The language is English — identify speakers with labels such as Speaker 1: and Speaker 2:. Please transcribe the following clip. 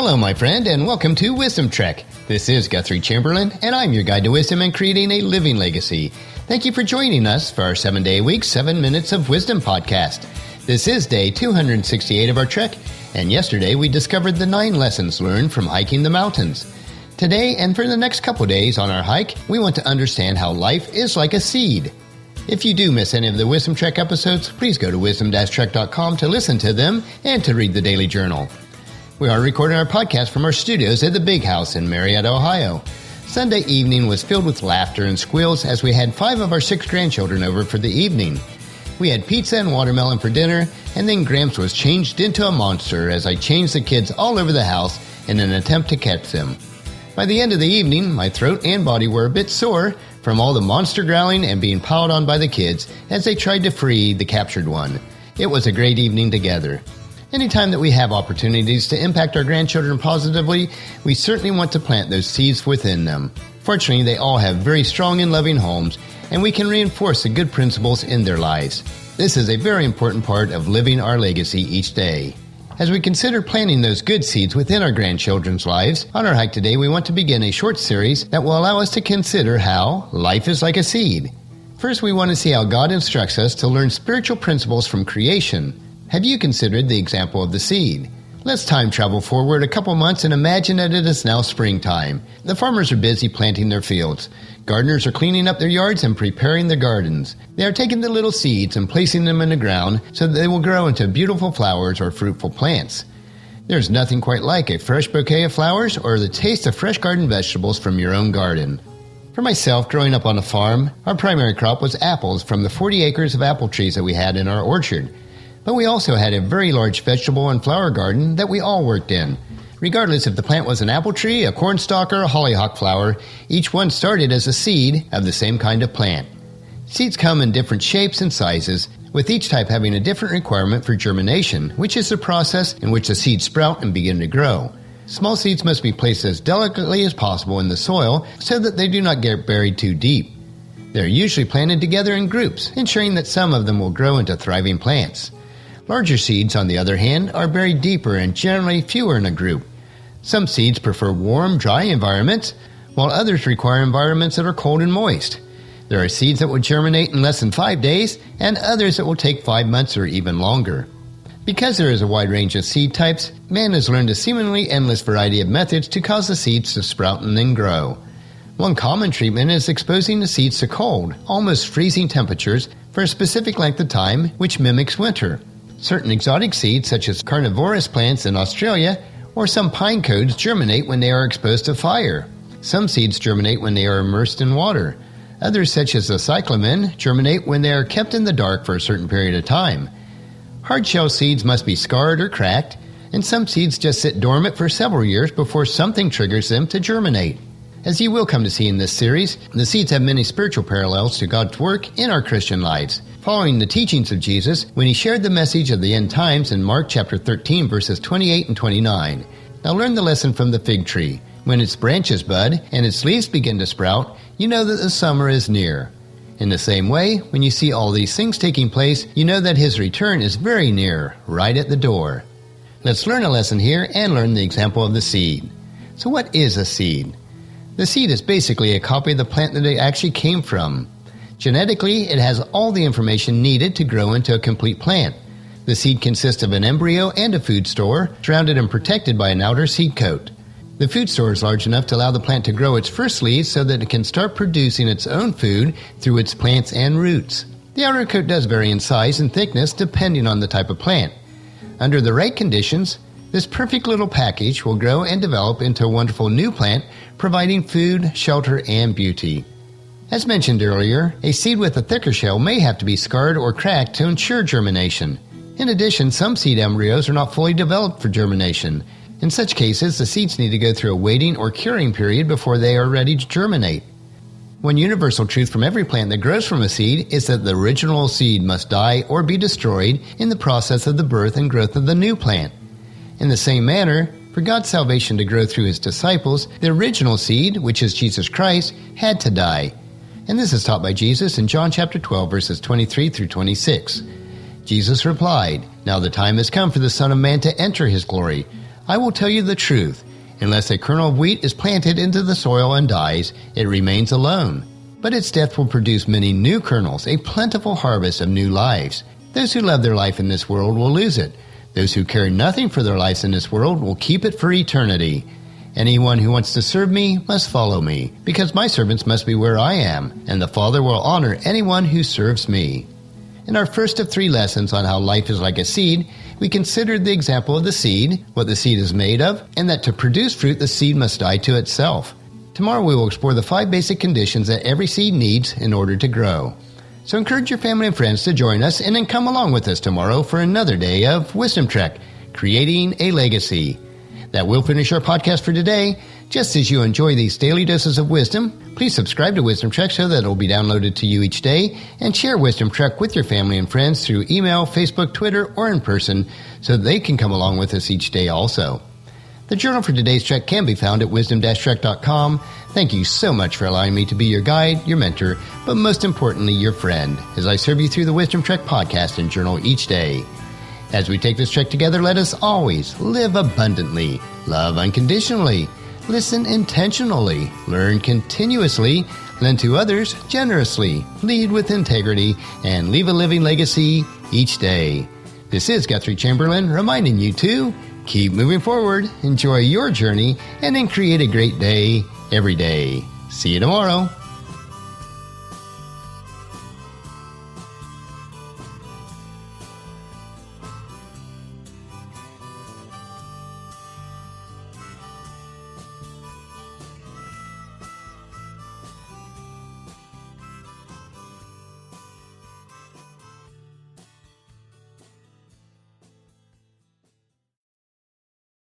Speaker 1: Hello, my friend, and welcome to Wisdom Trek. This is Guthrie Chamberlain, and I'm your guide to wisdom and creating a living legacy. Thank you for joining us for our 7-day-a-week, 7 Minutes of Wisdom podcast. This is day 268 of our trek, and yesterday we discovered the 9 lessons learned from hiking the mountains. Today, and for the next couple days on our hike, we want to understand how life is like a seed. If you do miss any of the Wisdom Trek episodes, please go to wisdom-trek.com to listen to them and to read the daily journal. We are recording our podcast from our studios at the Big House in Marietta, Ohio. Sunday evening was filled with laughter and squeals as we had 5 of our 6 grandchildren over for the evening. We had pizza and watermelon for dinner, and then Gramps was changed into a monster as I changed the kids all over the house in an attempt to catch them. By the end of the evening, my throat and body were a bit sore from all the monster growling and being piled on by the kids as they tried to free the captured one. It was a great evening together. Anytime that we have opportunities to impact our grandchildren positively, we certainly want to plant those seeds within them. Fortunately, they all have very strong and loving homes, and we can reinforce the good principles in their lives. This is a very important part of living our legacy each day. As we consider planting those good seeds within our grandchildren's lives, on our hike today we want to begin a short series that will allow us to consider how life is like a seed. First, we want to see how God instructs us to learn spiritual principles from creation. Have you considered the example of the seed? Let's time travel forward a couple months and imagine that it is now springtime. The farmers are busy planting their fields. Gardeners are cleaning up their yards and preparing their gardens. They are taking the little seeds and placing them in the ground so that they will grow into beautiful flowers or fruitful plants. There's nothing quite like a fresh bouquet of flowers or the taste of fresh garden vegetables from your own garden. For myself, growing up on a farm, our primary crop was apples from the 40 acres of apple trees that we had in our orchard. But we also had a very large vegetable and flower garden that we all worked in. Regardless if the plant was an apple tree, a cornstalk, or a hollyhock flower, each one started as a seed of the same kind of plant. Seeds come in different shapes and sizes, with each type having a different requirement for germination, which is the process in which the seeds sprout and begin to grow. Small seeds must be placed as delicately as possible in the soil so that they do not get buried too deep. They are usually planted together in groups, ensuring that some of them will grow into thriving plants. Larger seeds, on the other hand, are buried deeper and generally fewer in a group. Some seeds prefer warm, dry environments, while others require environments that are cold and moist. There are seeds that will germinate in less than 5 days, and others that will take 5 months or even longer. Because there is a wide range of seed types, man has learned a seemingly endless variety of methods to cause the seeds to sprout and then grow. One common treatment is exposing the seeds to cold, almost freezing temperatures for a specific length of time, which mimics winter. Certain exotic seeds, such as carnivorous plants in Australia, or some pine cones germinate when they are exposed to fire. Some seeds germinate when they are immersed in water. Others, such as the cyclamen, germinate when they are kept in the dark for a certain period of time. Hard-shell seeds must be scarred or cracked, and some seeds just sit dormant for several years before something triggers them to germinate. As you will come to see in this series, the seeds have many spiritual parallels to God's work in our Christian lives. Following the teachings of Jesus when he shared the message of the end times in Mark chapter 13, verses 28 and 29. Now learn the lesson from the fig tree. When its branches bud and its leaves begin to sprout, you know that the summer is near. In the same way, when you see all these things taking place, you know that his return is very near, right at the door. Let's learn a lesson here and learn the example of the seed. So what is a seed? The seed is basically a copy of the plant that it actually came from. Genetically, it has all the information needed to grow into a complete plant. The seed consists of an embryo and a food store, surrounded and protected by an outer seed coat. The food store is large enough to allow the plant to grow its first leaves so that it can start producing its own food through its plants and roots. The outer coat does vary in size and thickness depending on the type of plant. Under the right conditions, this perfect little package will grow and develop into a wonderful new plant, providing food, shelter, and beauty. As mentioned earlier, a seed with a thicker shell may have to be scarred or cracked to ensure germination. In addition, some seed embryos are not fully developed for germination. In such cases, the seeds need to go through a waiting or curing period before they are ready to germinate. One universal truth from every plant that grows from a seed is that the original seed must die or be destroyed in the process of the birth and growth of the new plant. In the same manner, for God's salvation to grow through his disciples, the original seed, which is Jesus Christ, had to die. And this is taught by Jesus in John chapter 12, verses 23 through 26. Jesus replied, "Now the time has come for the Son of Man to enter his glory. I will tell you the truth. Unless a kernel of wheat is planted into the soil and dies, it remains alone. But its death will produce many new kernels, a plentiful harvest of new lives. Those who love their life in this world will lose it. Those who care nothing for their lives in this world will keep it for eternity. Anyone who wants to serve me must follow me, because my servants must be where I am, and the Father will honor anyone who serves me. In our first of 3 lessons on how life is like a seed, we considered the example of the seed, what the seed is made of, and that to produce fruit the seed must die to itself. Tomorrow we will explore the 5 basic conditions that every seed needs in order to grow. So encourage your family and friends to join us and then come along with us tomorrow for another day of Wisdom Trek, Creating a Legacy. That will finish our podcast for today. Just as you enjoy these daily doses of wisdom, please subscribe to Wisdom Trek so that it will be downloaded to you each day, and share Wisdom Trek with your family and friends through email, Facebook, Twitter, or in person so they can come along with us each day also. The journal for today's trek can be found at wisdom-trek.com. Thank you so much for allowing me to be your guide, your mentor, but most importantly, your friend, as I serve you through the Wisdom Trek podcast and journal each day. As we take this trek together, let us always live abundantly, love unconditionally, listen intentionally, learn continuously, lend to others generously, lead with integrity, and leave a living legacy each day. This is Guthrie Chamberlain reminding you to keep moving forward, enjoy your journey, and then create a great day every day. See you tomorrow.